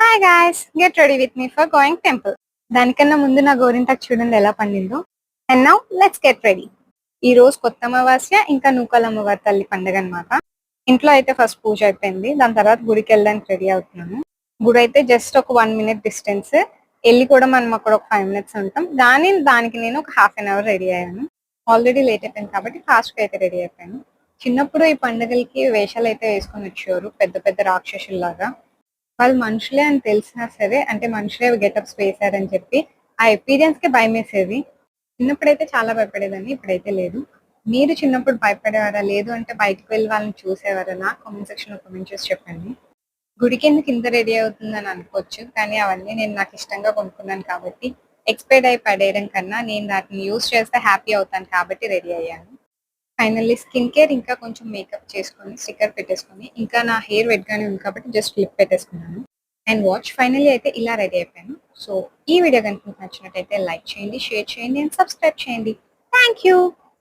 Hi guys, get ready with me for going temple. దానికన్నా ముందు నా గోరింటాకు చూడండి ఎలా పండిందో. And now let's get ready. ఈ రోజు కొత్త అమావాస్య, ఇంకా నూకల అమ్మవారి తల్లి పండుగ అనమాట. ఇంట్లో అయితే ఫస్ట్ పూజ అయిపోయింది, దాని తర్వాత గుడికి వెళ్ళడానికి రెడీ అవుతున్నాను. గుడి అయితే జస్ట్ ఒక 1 minute డిస్టెన్స్, వెళ్ళి కూడా మనం అక్కడ ఒక 5 minutes ఉంటాం. దానికి నేను ఒక హాఫ్ అన్ అవర్ రెడీ అయ్యాను. ఆల్రెడీ లేట్ అయిపోయింది కాబట్టి ఫాస్ట్ గా అయితే రెడీ అయిపోయాను. చిన్నప్పుడు ఈ పండుగలకి వేషాలు అయితే వేసుకొని వచ్చేవారు, పెద్ద పెద్ద రాక్షసుల్లాగా. వాళ్ళు మనుషులే అని తెలిసినా సరే, అంటే మనుషులే గెటప్స్ వేశారని చెప్పి ఆ ఎపీరియన్స్ కి భయమేసేది. చిన్నప్పుడైతే చాలా భయపడేదాన్ని, ఇప్పుడైతే లేదు. మీరు చిన్నప్పుడు భయపడేవారా? లేదు అంటే బయటకు వెళ్ళి వాళ్ళని చూసేవారా? నా కామెంట్ సెక్షన్ లో కామెంట్ చేసి చెప్పండి. గుడికి ఎందుకు ఇంత రెడీ అవుతుందని అనుకోవచ్చు, కానీ అవన్నీ నేను నాకు ఇష్టంగా కొనుక్కున్నాను కాబట్టి, ఎక్స్పైర్డ్ అయి పడేయడం కన్నా నేను వాటిని యూస్ చేస్తే హ్యాపీ అవుతాను కాబట్టి రెడీ అయ్యాను. ఫైనల్లీ స్కిన్ కేర్ ఇంకా కొంచెం మేకప్ చేసుకొని స్టిక్కర్ పెట్టేసుకొని, ఇంకా నా హెయిర్ వెట్ గానే ఉంది కాబట్టి జస్ట్ క్లిప్ పెట్టేసుకున్నాను. అండ్ వాచ్ ఫైనల్లీ అయితే ఇలా రెడీ అయిపోయాను. సో ఈ వీడియో కనుక మీకు నచ్చినట్టయితే లైక్ చేయండి, షేర్ చేయండి అండ్ సబ్స్క్రైబ్ చేయండి. Thank you.